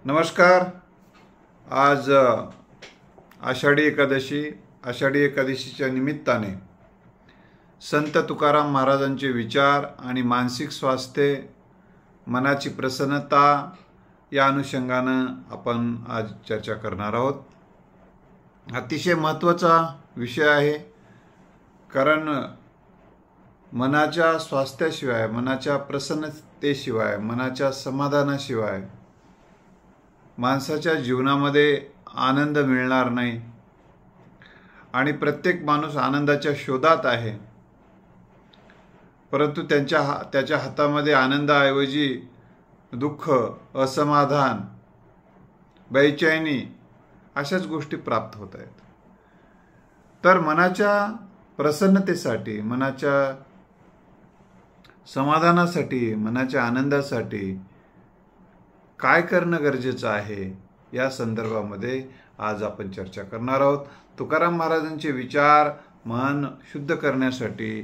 नमस्कार. आज आषाढी एकादशीच्या निमित्ताने संत तुकाराम महाराजांचे विचार आणि मानसिक स्वास्थ्य, मनाची प्रसन्नता या अनुषंगानं आपण आज चर्चा करणार आहोत. अतिशय महत्त्वाचा विषय आहे, कारण मनाच्या स्वास्थ्याशिवाय, मनाच्या प्रसन्नतेशिवाय, मनाच्या समाधानाशिवाय माणसाच्या जीवनामध्ये आनंद मिळणार नाही. आणि प्रत्येक माणूस आनंदाच्या शोधात आहे, परंतु त्याच्या हातामध्ये आनंदाऐवजी दुःख, असमाधान, बेचैनी अशाच गोष्टी प्राप्त होत आहेत. तर मनाच्या प्रसन्नतेसाठी, मनाच्या समाधानासाठी, मनाच्या आनंदासाठी काय करणं गरजेचं आहे या संदर्भामध्ये आज आपण चर्चा करणार आहोत. तुकाराम महाराजांचे विचार मन शुद्ध करण्यासाठी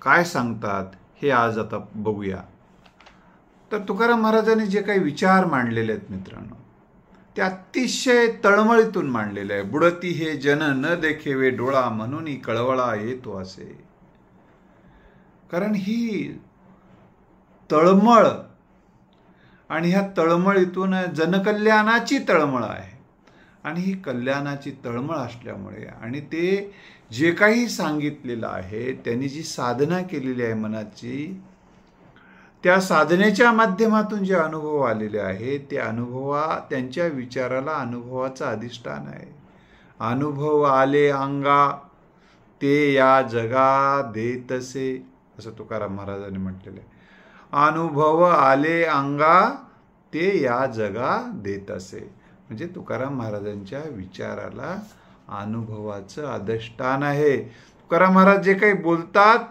काय सांगतात हे आज आता बघूया. तर तुकाराम महाराजांनी जे काही विचार मांडलेले आहेत मित्रांनो, ते अतिशय तळमळीतून मांडलेले आहे. बुडती हे जन न देखेवे डोळा, म्हणून कळवळा येतो असे. कारण ही तळमळ आणि ह्या तळमळीतून जनकल्याणाची तळमळ आहे. आणि ही कल्याणाची तळमळ असल्यामुळे आणि ते जे काही सांगितलेलं आहे, त्यांनी जी साधना केलेली आहे मनाची, त्या साधनेच्या माध्यमातून जे अनुभव आलेले आहे ते त्यांच्या विचाराला अनुभवाचं अधिष्ठान आहे. अनुभव आले अंगा ते या जगा देतसे, असं तुकाराम महाराजांनी म्हटलेलं आहे. अनुभव आले अंगा ते या जगा देत असे. म्हणजे तुकाराम महाराजांच्या विचाराला अनुभवाचं अधिष्ठान आहे. तुकाराम महाराज जे काही बोलतात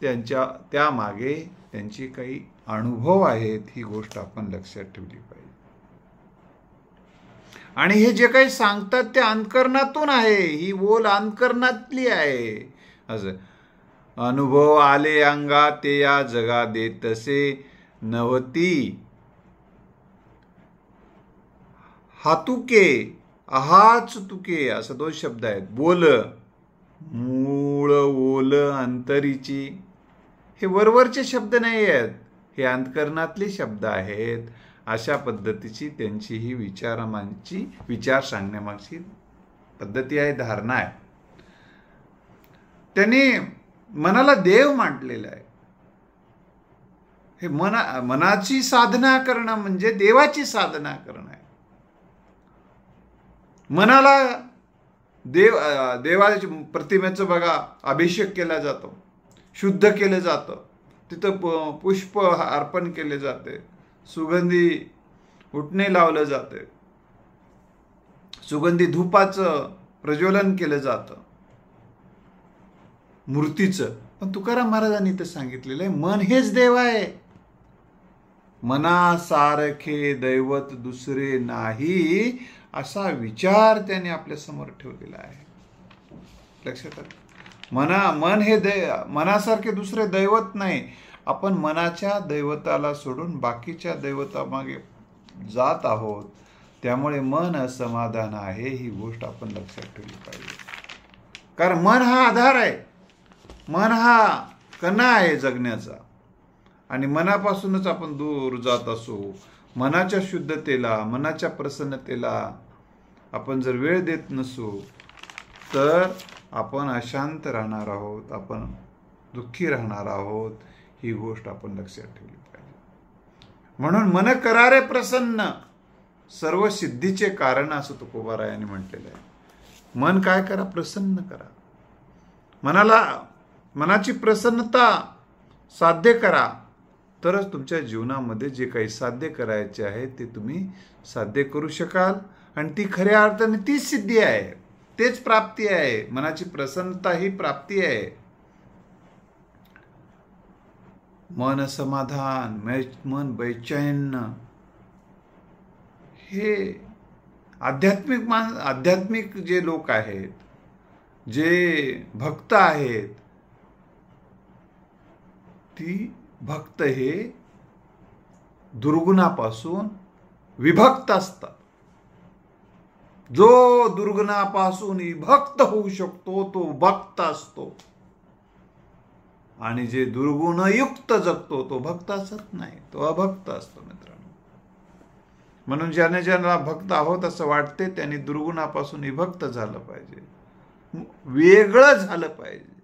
त्या मागे त्यांची काही अनुभव आहेत, ही गोष्ट आपण लक्षात ठेवली पाहिजे. आणि हे जे काही सांगतात ते अंतःकरणातून आहे, ही बोल अंतःकरणातली आहे. असं अनुभव आले अंगा ते या जगा देतसे, नवती हातुके आहाच तुके, असं दोन शब्द आहेत. बोल मूळ ओल अंतरीची, हे वरवरचे शब्द नाही आहेत, हे अंतःकरणातले शब्द आहेत. अशा पद्धतीची त्यांची ही विचार सांगण्यामागची पद्धती आहे, धारणा आहे. त्यांनी मनाला देव मांडलेला आहे. हे मनाची साधना करणं म्हणजे देवाची साधना करणं आहे. मनाला देवाच्या प्रतिमेचं बघा अभिषेक केला जातो, शुद्ध केलं जातं, तिथं पुष्प अर्पण केले जाते, सुगंधी उटणे लावलं जाते, सुगंधी धूपाचं प्रज्वलन केलं जातं मूर्तीचं. पण तुकाराम महाराजांनी तर सांगितलेलं आहे, मन हेच देव आहे. मनासारखे दैवत दुसरे नाही, असा विचार त्याने आपल्या समोर ठेवलेला आहे. लक्षात आलं? मन हे मनासारखे दुसरे दैवत नाही. आपण मनाच्या दैवताला सोडून बाकीच्या दैवतामागे जात आहोत. त्यामुळे मन असमाधान आहे, ही गोष्ट आपण लक्षात ठेवली पाहिजे. कारण मन हा आधार आहे, मन हा कणा आहे जगण्याचा. आणि मनापासूनच आपण दूर जात असू. मनाच्या शुद्धतेला, मनाच्या प्रसन्नतेला आपण जर वेळ देत नसू तर आपण अशांत राहणार आहोत, आपण दुःखी राहणार आहोत. ही गोष्ट आपण लक्षात ठेवली पाहिजे. म्हणून मन करारे प्रसन्न, सर्व सिद्धीचे कारण, असं तुकोबारायांनी म्हटलेलं आहे. मन काय करा? प्रसन्न करा. मनाची प्रसन्नता साध्य करा, तरच तुमच्या जीवनामध्ये जे काही साध्य करायचे आहे ते तुम्ही साध्य करू शकाल. आणि ती खऱ्या अर्थाने तीच सिद्धी आहे, तेच प्राप्ती आहे. मनाची प्रसन्नता ही प्राप्ती आहे. मन समाधान, मन बेचैन, हे आध्यात्मिक जे लोक आहेत, जे भक्त आहेत, ती भक्त हे दुर्गुणापासून विभक्त असतात. जो दुर्गुणापासून विभक्त होऊ शकतो तो भक्त असतो, आणि जे दुर्गुणयुक्त जगतो तो भक्त असत नाही, तो अभक्त असतो मित्रांनो. म्हणून ज्याने ज्याला भक्त आहोत असं वाटते त्यांनी दुर्गुणापासून विभक्त झालं पाहिजे, वेगळं झालं पाहिजे.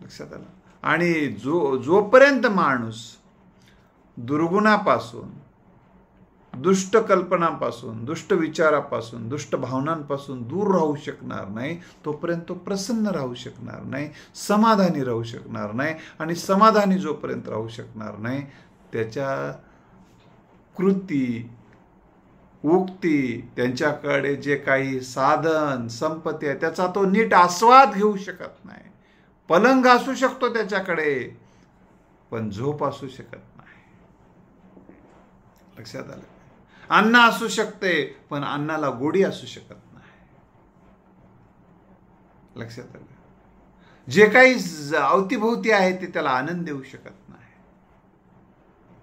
लक्षात आलं. आणि जोपर्यंत माणूस दुर्गुणापासून, दुष्ट कल्पनापासून, दुष्ट विचारापासून, दुष्ट भावनांपासून दूर राहू शकणार नाही, तोपर्यंत तो प्रसन्न राहू शकणार नाही, समाधानी राहू शकणार नाही. आणि समाधानी जोपर्यंत राहू शकणार नाही, त्याच्या कृती, उक्ती, त्यांच्याकडे जे काही साधन संपत्ती आहे त्याचा तो नीट आस्वाद घेऊ शकत नाही. पलंग असू शकतो त्याच्याकडे, पण झोप असू शकत नाही. लक्षात आलं. अन्न असू शकते, पण अन्नाला गोडी असू शकत नाही. लक्षात आलं. जे काही अवतीभोवती आहे ते त्याला आनंद देऊ शकत नाही.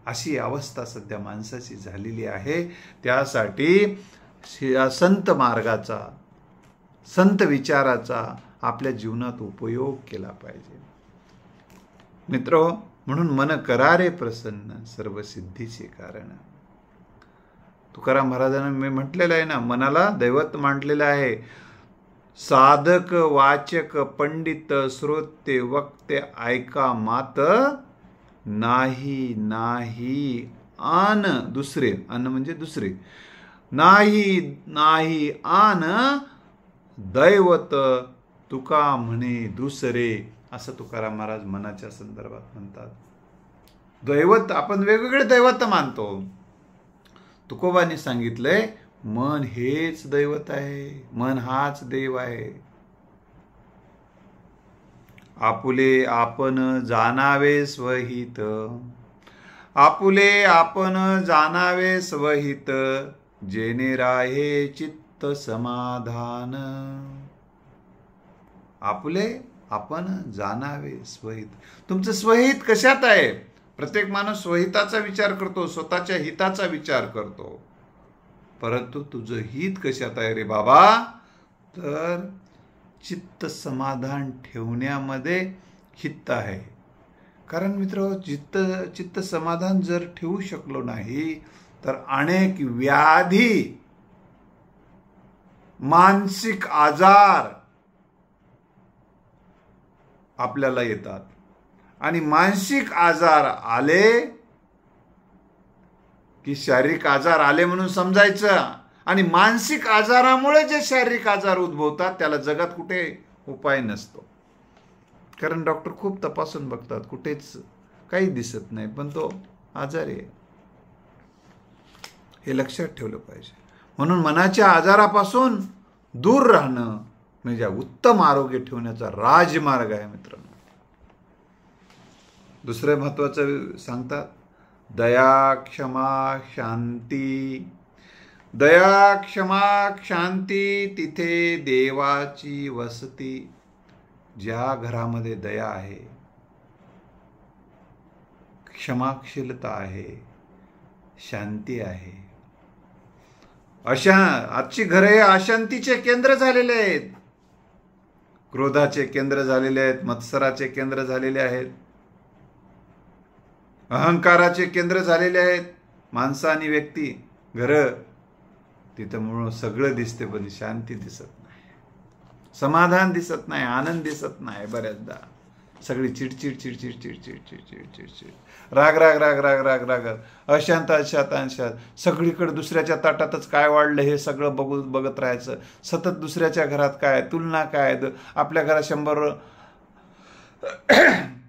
अशी अवस्था सध्या माणसाची झालेली आहे. त्यासाठी संत मार्गाचा, संत विचाराचा आपल्या जीवनात उपयोग केला पाहिजे. मित्र, म्हणून मन करारे प्रसन्न, सर्व सिद्धीचे कारण. तुकाराम महाराजांना मी म्हटलेलं आहे ना, मनाला दैवत मांडलेलं आहे. साधक वाचक पंडित श्रोते वक्ते ऐका मात, नाही नाही आन दुसरे. अन म्हणजे दुसरे. नाही नाही आन दैवत तुका म्हणे दुसरे, असं तुकाराम महाराज मनाच्या संदर्भात म्हणतात. दैवत आपण वेगवेगळे दैवत मानतो. तुकोबांनी सांगितलंय मन हेच दैवत आहे, मन हाच देव आहे. आपुले आपण जाणावे स्वहित, आपुले आपण जाणावे स्वहित, जेणे राहे चित्त समाधान. आपुले आपण जाणावे स्वहित. तुमचं स्वहित कशात आहे? प्रत्येक माणूस स्वहिताचा विचार करतो, स्वतःच्या हिताचा विचार करतो. परंतु तुझं हित कशात आहे रे बाबा? तर चित्त समाधान ठेवण्यामध्ये हित आहे. कारण मित्र, चित्त समाधान जर ठेवू शकलो नाही तर अनेक व्याधी, मानसिक आजार आपल्याला येतात. आणि मानसिक आजार आले की शारीरिक आजार आले म्हणून समजायचं. आणि मानसिक आजारामुळे जे शारीरिक आजार उद्भवतात त्याला जगात कुठे उपाय नसतो. कारण डॉक्टर खूप तपासून बघतात, कुठेच काही दिसत नाही, पण तो आजारी आहे. हे लक्षात ठेवलं पाहिजे. म्हणून मनाच्या आजारापासून दूर राहणं म्हणजे उत्तम आरोग्य ठेवण्याचा राजमार्ग आहे मित्रांनो. दुसरं महत्वाचं सांगतात, दया क्षमा शांती. दया क्षमा शांती तिथे देवाची वसती. ज्या घरामध्ये दया आहे, क्षमाशीलता आहे, शांती आहे, आजची घरे अशांतीचे केंद्र झालेले आहेत, क्रोधाचे केंद्र झालेले आहेत, मत्सराचे केंद्र झालेले आहेत, अहंकाराचे केंद्र झालेले आहेत. माणसं आणि व्यक्ती, घरं, तिथं म्हणून सगळं दिसते पण शांती दिसत नाही, समाधान दिसत नाही, आनंद दिसत नाही. बऱ्याचदा सगळी चिडचिड चिडचिड चिडचिड चिडचिड चिडचिड, राग राग राग राग राग राग, अशांत अशांत अशांत, सगळीकडे दुसऱ्याच्या ताटातच काय वाढलं हे सगळं बघत राहायचं. सतत दुसऱ्याच्या घरात काय तुलना, काय आपल्या घरात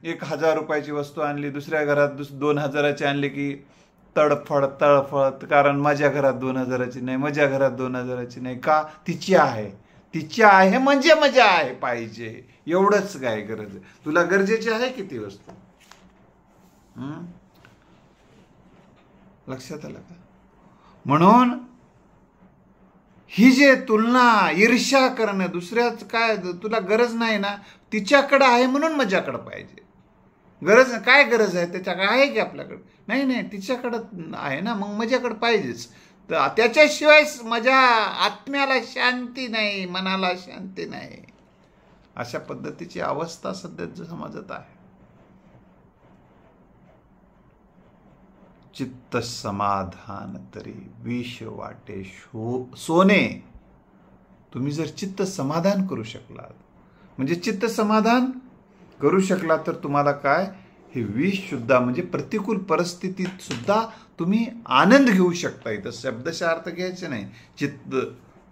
1,000 रुपयाची वस्तू आणली, दुसऱ्या घरात 2,000ची आणली की तडफड तळफड. कारण माझ्या घरात 2,000ची नाही, माझ्या घरात 2,000ची नाही. का? तिची आहे, तिची आहे म्हणजे मजा आहे पाहिजे, एवढंच काय गरज आहे. तुला गरजेची आहे किती वस्तू? लक्षात आलं का? म्हणून ही जे तुलना, ईर्ष्या करणं, दुसऱ्याच काय तुला गरज नाही ना, तिच्याकडे आहे म्हणून माझ्याकडे पाहिजे. गरज काय गरज आहे त्याच्याकडे आहे की आपल्याकडे नाही नाही तिच्याकडं आहे ना मग माझ्याकडे पाहिजेच तर त्याच्याशिवाय माझ्या आत्म्याला शांती नाही मनाला शांती नाही अशा पद्धतीची अवस्था सध्या समाजात आहे. चित्त समाधान तरी विष वाटे सोने. तुम्ही जर चित्त समाधान करू शकलात म्हणजे चित्त समाधान करू शकला तर तुम्हाला काय हे विष सुद्धा म्हणजे प्रतिकूल परिस्थितीत सुद्धा तुम्ही आनंद घेऊ शकता. इथं शब्दशः अर्थ घ्यायचे नाही. चित्त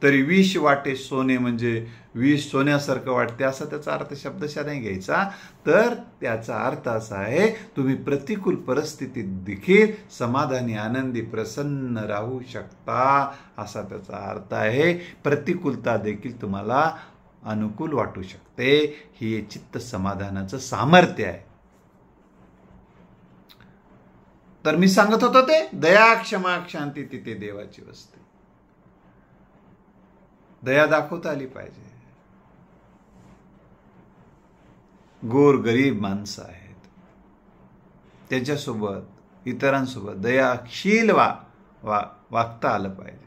तरी विष वाटे सोने म्हणजे विष सोन्यासारखं वाटते असा त्याचा अर्थ शब्दशः नाही घ्यायचा. तर त्याचा अर्थ असा आहे तुम्ही प्रतिकूल परिस्थितीत देखील समाधानी आनंदी प्रसन्न राहू शकता असा त्याचा अर्थ आहे. प्रतिकूलता देखील तुम्हाला अनुकूल वाटू शकते. हे चित्त समाधानाचं सामर्थ्य आहे. तर मी सांगत होतो ते दया क्षमा शांती तिथे देवाची वस्ती. दया दाखवता आली पाहिजे. गोर गरीब माणसं आहेत त्याच्यासोबत इतरांसोबत दयाशील वागता आलं पाहिजे.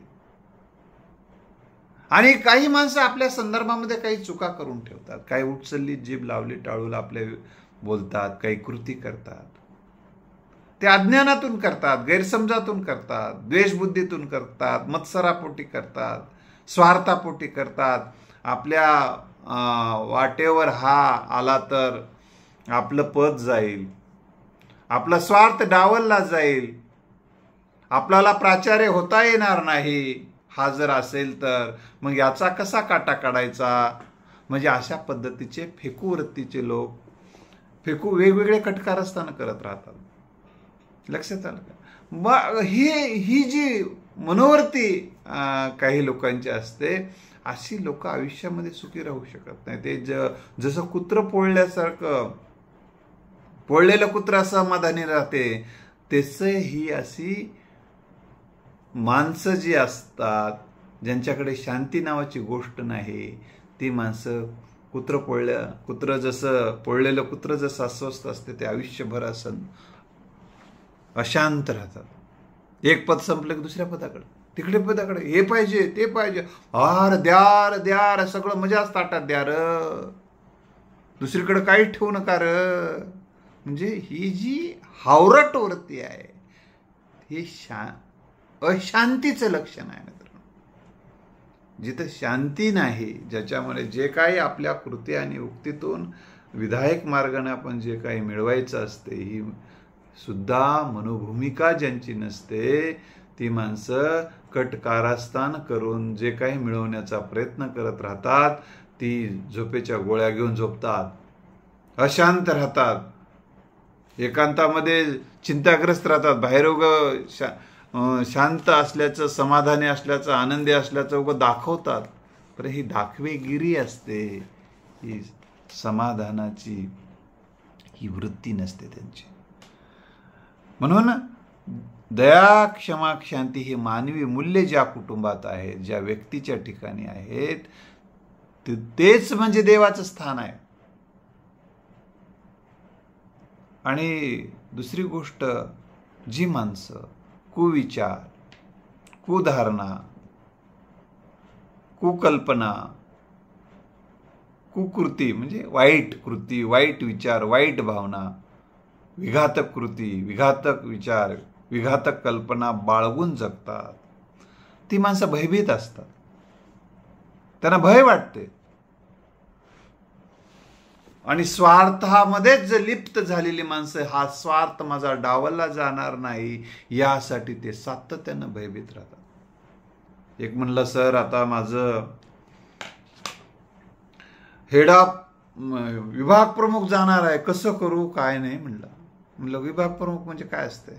आणि काही माणसं आपल्या संदर्भामध्ये काही चुका करून ठेवतात. काही उचलली जीभ लावली टाळूला आपले बोलतात काही कृती करतात. ते अज्ञानातून करतात गैरसमजातून करतात द्वेषबुद्धीतून करतात मत्सरापोटी करतात स्वार्थापोटी करतात. आपल्या वाटेवर हा आला तर आपलं पद जाईल आपला स्वार्थ डावलला जाईल आपल्याला प्राचार्य होता येणार नाही हा जर असेल तर मग याचा कसा काटा काढायचा. म्हणजे अशा पद्धतीचे फेकू वृत्तीचे लोक वेगवेगळे कटकारस्थान करत राहतात. लक्षात आलं का. मग ही जी मनोवृत्ती काही लोकांची असते अशी लोक आयुष्यामध्ये सुखी राहू शकत नाही. ते जसं कुत्र पोळल्यासारखं पोळलेलं कुत्र समाधानी राहते तसं ही अशी माणसं जी असतात ज्यांच्याकडे शांती नावाची गोष्ट नाही ती माणसं कुत्र जसं पोळलेलं कुत्र जसं अस्वस्थ असते ते आयुष्यभर असं अशांत राहतात. एक पद संपलं की दुसऱ्या पदाकडे तिकडे पदाकडे हे पाहिजे ते पाहिजे आर द्यार द्यार सगळं मजाच ताटात द्या र दुसरीकडे काही ठेवू नका र. म्हणजे ही जी हावरट वृत्ती आहे ही अशांतीचं लक्षण आहे मित्रांनो. जिथं शांती नाही ज्याच्यामध्ये जे काही आपल्या कृती आणि उक्तीतून विधायक मार्गाने आपण जे काही मिळवायचं असते ही सुद्धा मनोभूमिका ज्यांची नसते ती माणसं कटकारस्थान करून जे काही मिळवण्याचा प्रयत्न करत राहतात ती झोपेच्या गोळ्या घेऊन झोपतात अशांत राहतात एकांतामध्ये चिंताग्रस्त राहतात. बाहेर शांत असल्याचं समाधानी असल्याचं आनंदी असल्याचं उगं दाखवतात पण ही दाखवेगिरी असते. ही समाधानाची ही वृत्ती नसते त्यांची. म्हणून दया क्षमा शांती ही मानवी मूल्य ज्या कुटुंबात आहेत ज्या व्यक्तीच्या ठिकाणी आहेत तेच म्हणजे देवाचं स्थान आहे. आणि दुसरी गोष्ट जी माणसं कुविचार कुधारणा कुकल्पना कुकृती म्हणजे वाईट कृती वाईट विचार वाईट भावना विघातक कृती विघातक विचार विघातक कल्पना बाळगून जगतात ती माणसं भयभीत असतात. त्यांना भय वाटते आणि स्वार्थामध्येच लिप्त झालेली माणसं हा स्वार्थ माझा डावलला जाणार नाही यासाठी ते सातत्यानं भयभीत राहतात. एक म्हणलं सर आता माझं हेड ऑफ विभाग प्रमुख जाणार आहे कसं करू काय नाही म्हणलं विभाग प्रमुख म्हणजे काय असते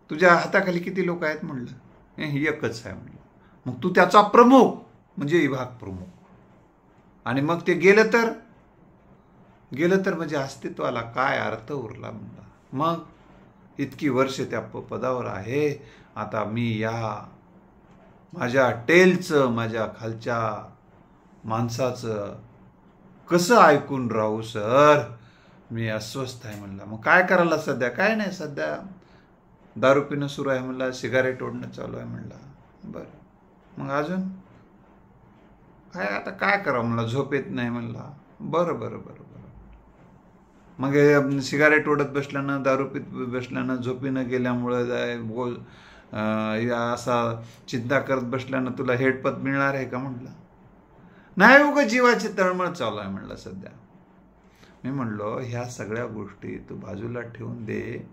तुझ्या हाताखाली किती लोक आहेत म्हणलं एकच आहे म्हणलं. मग तू त्याचा प्रमुख म्हणजे विभाग प्रमुख आणि मग ते गेलं तर म्हणजे अस्तित्वाला काय अर्थ उरला म्हणला. मग इतकी वर्ष त्या पदावर आहे आता मी या माझ्या टेलचं माझ्या खालच्या माणसाचं कसं ऐकून राहू सर मी अस्वस्थ आहे म्हणला. मग काय करायला सध्या? काय नाही, सध्या दारू पिणं सुरू आहे म्हणला, सिगारेट ओढणं चालू आहे म्हणला. बरं, मग अजून काय? आता काय करावं म्हणला, झोप येत नाही म्हणला. बरं बरं बरं बरं. मग सिगारेट ओढत बसल्यानं, दारू पित बसल्यानं, झोपीनं गेल्यामुळं असा चिंता करत बसल्यानं तुला हेडपत मिळणार आहे का म्हटलं? नाही, उगाच जीवाची तळमळ चालू आहे म्हणलं सध्या. मी म्हणलो ह्या सगळ्या गोष्टी तू बाजूला ठेवून दे.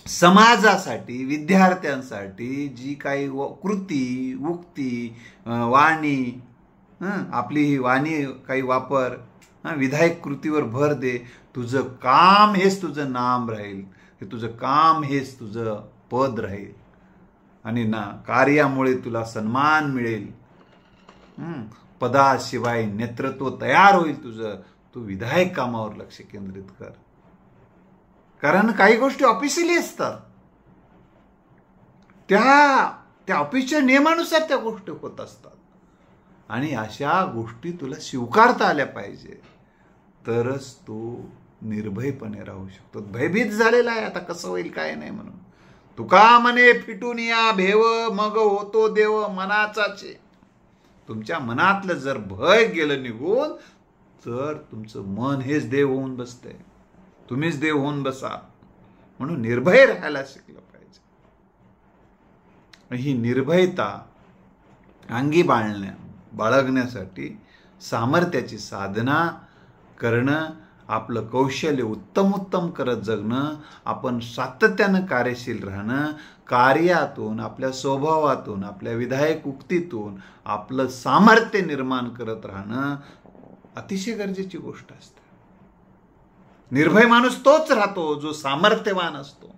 समाजासाठी, विद्यार्थ्यांसाठी जी काही कृती, उक्ती, वाणी, आपली ही वाणी काही वापर, विधायक कृतीवर भर दे. तुझं काम हेच तुझं नाम राहील, हे तुझं काम हेच तुझं पद राहील आणि ना कार्यामुळे तुला सन्मान मिळेल. पदाशिवाय नेतृत्व तयार होईल तुझं. तू विधायक कामावर लक्ष केंद्रित कर, कारण काही गोष्टी ऑफिशियली असतात, त्या ऑफिसच्या नियमानुसार त्या गोष्टी होत असतात आणि अशा गोष्टी तुला स्वीकारता आल्या पाहिजे, तरच तू निर्भयपणे राहू शकतो. भयभीत झालेला आहे आता, कसं होईल काय नाही म्हणून. तुका म्हणे फिटून या भेव, मग होतो देव मनाचाचे. तुमच्या मनातलं जर भय गेलं निघून, तर तुमचं मन हेच देव होऊन बसतंय. तुम्हीच देव होऊन बसा. म्हणून निर्भय राहायला शिकलं पाहिजे. ही निर्भयता अंगी बाळगण्यासाठी सामर्थ्याची साधना करणं, आपलं कौशल्य उत्तम करत जगणं, आपण सातत्यानं कार्यशील राहणं, कार्यातून, आपल्या स्वभावातून, आपल्या विधायक उक्तीतून आपलं सामर्थ्य निर्माण करत राहणं अतिशय गरजेची गोष्ट असते. निर्भय माणूस तोच राहतो जो सामर्थ्यवान असतो.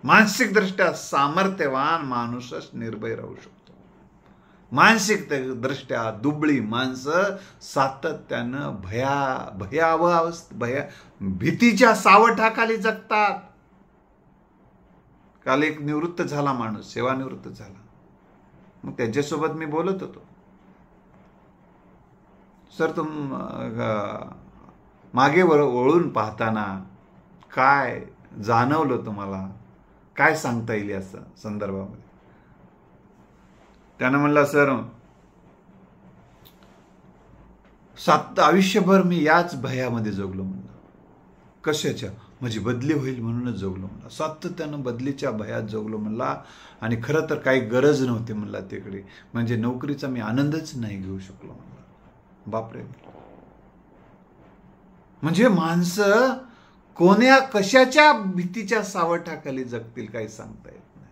मानसिक दृष्ट्या सामर्थ्यवान माणूसच निर्भय राहू शकतो. मानसिक दृष्ट्या दुबळी माणसं सातत्यानं भीतीच्या सावटाखाली जगतात. काल एक निवृत्त झाला माणूस, सेवानिवृत्त झाला. मग त्याच्यासोबत मी बोलत होतो. सर, मागे वळून पाहताना काय जाणवलं तुम्हाला? काय सांगता येईल या संदर्भामध्ये? त्यानं म्हणला, सर, आयुष्यभर मी याच भयामध्ये जगलो म्हणलं. कशाच्या? माझी बदली होईल म्हणूनच जगलो म्हणला. सातत्यानं बदलीच्या भयात जगलो म्हणला. आणि खरं तर काही गरज नव्हती म्हणला तिकडे, म्हणजे नोकरीचा मी आनंदच नाही घेऊ शकलो म्हणला. बापरे. म्हणजे माणसं कशाच्या भीतीच्या सावटाखाली जगतील काही सांगता येत नाही.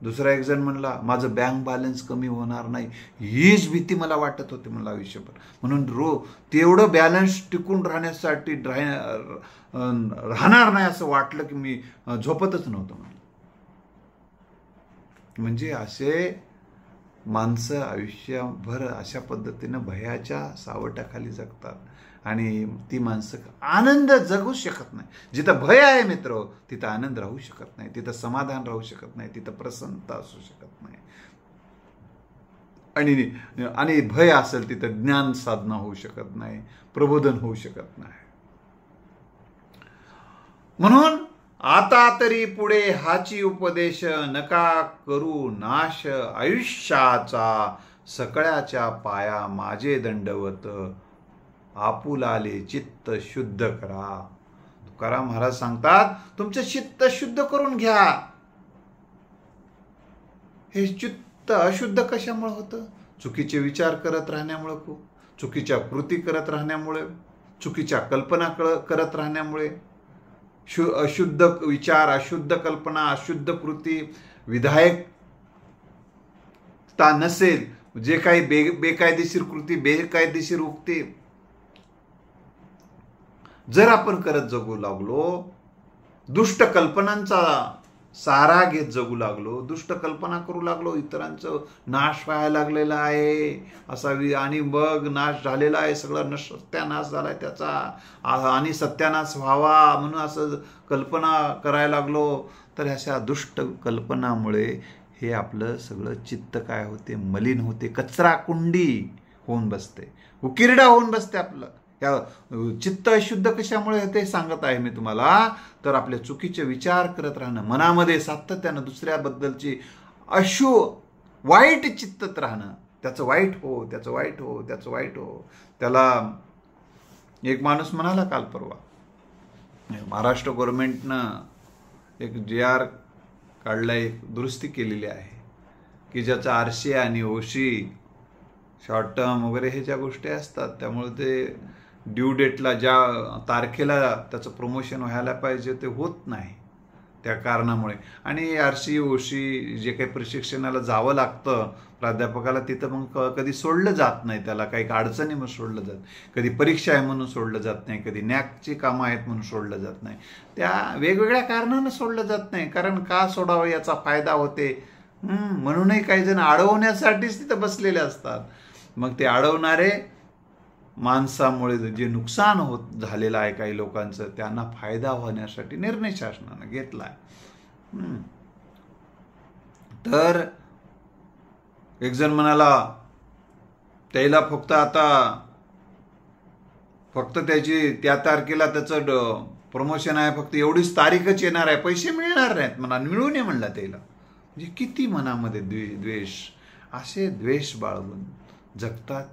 दुसरा एक जण म्हणला, माझं बँक बॅलन्स कमी होणार नाही हीच भीती मला वाटत होती म्हणला आयुष्यभर. म्हणून तेवढं बॅलन्स टिकून राहण्यासाठी राहणार नाही असं वाटलं की मी झोपतच नव्हतं म्हणलं. म्हणजे असे माणसं आयुष्यभर अशा पद्धतीनं भयाच्या सावटाखाली जगतात आणि ती माणसं आनंद जगू शकत नाही. जिथं भय आहे मित्र, तिथं आनंद राहू शकत नाही, तिथं समाधान राहू शकत नाही, तिथं प्रसन्नता असू शकत नाही. आणि भय असेल तिथं ज्ञान साधना होऊ शकत नाही, प्रबोधन होऊ शकत नाही. म्हणून आता तरी पुढे हाची उपदेश, नका करू नाश आयुष्याचा, सकळ्याच्या पाया माझे दंडवत, आपुलाले चित्त शुद्ध करा. तुकाराम महाराज सांगतात, तुमचं चित्त शुद्ध करून घ्या. हे चित्त अशुद्ध कशामुळे होतं? चुकीचे विचार करत राहण्यामुळे, चुकीच्या कृती करत राहण्यामुळे, चुकीच्या कल्पना करत राहण्यामुळे. अशुद्ध विचार, अशुद्ध कल्पना, अशुद्ध कृती, विधायकता नसेल, जे काही बेकायदेशीर कृती, बेकायदेशीर उक्ती जर आपण करत जगू लागलो, दुष्ट कल्पनांचा सहारा घेत जगू लागलो, दुष्ट कल्पना करू लागलो, इतरांचं नाश व्हायला लागलेला आहे असा, आणि मग नाश झालेला आहे, सगळं सत्यानाश झालाय त्याचा, आणि सत्यानाश व्हावा म्हणून असं कल्पना करायला लागलो, तर अशा दुष्ट कल्पनामुळे हे आपलं सगळं चित्त काय होते? मलिन होते, कचरा कुंडी होऊन बसते, उकिरडा होऊन बसते आपलं. या चित्त अशुद्ध कशामुळे ते सांगत आहे मी तुम्हाला. तर आपले चुकीचे विचार करत राहणं, मनामध्ये सातत्यानं दुसऱ्याबद्दलची वाईट चित्तत राहणं, त्याचं वाईट हो, त्याचं वाईट हो, त्याचं वाईट हो. त्याला एक माणूस म्हणाला काल परवा, महाराष्ट्र गव्हर्नमेंटनं एक GR काढला, एक दुरुस्ती केलेली आहे की ज्याचा RC आणि OC शॉर्ट टर्म वगैरे हे ज्या गोष्टी असतात, त्यामुळे ते ड्यू डेटला ज्या तारखेला त्याचं प्रमोशन व्हायला पाहिजे ते होत नाही त्या कारणामुळे. आणि RC OC जे काही प्रशिक्षणाला जावं लागतं प्राध्यापकाला, तिथं मग कधी सोडलं जात नाही, त्याला काही अडचणी म्हणून सोडलं जात, कधी परीक्षा आहे म्हणून सोडलं जात नाही, कधी नॅकची कामं आहेत म्हणून सोडलं जात नाही. त्या वेगवेगळ्या कारणानं सोडलं जात नाही. कारण का सोडावं, याचा फायदा होते म्हणूनही काही जण अडवण्यासाठीच तिथं बसलेले असतात. मग ते अडवणारे माणसामुळे जे नुकसान झालेलं आहे काही लोकांचं, त्यांना फायदा होण्यासाठी निर्णय शासनानं घेतला आहे. तर एक जण म्हणाला त्याला फक्त त्याची त्या तारखेला त्याचं प्रमोशन आहे, फक्त एवढीच तारीखच येणार आहे, पैसे मिळणार नाहीत म्हणा, मिळू नये म्हणला त्याला. म्हणजे किती मनामध्ये द्वेष, असे द्वेष बाळगून जगतात,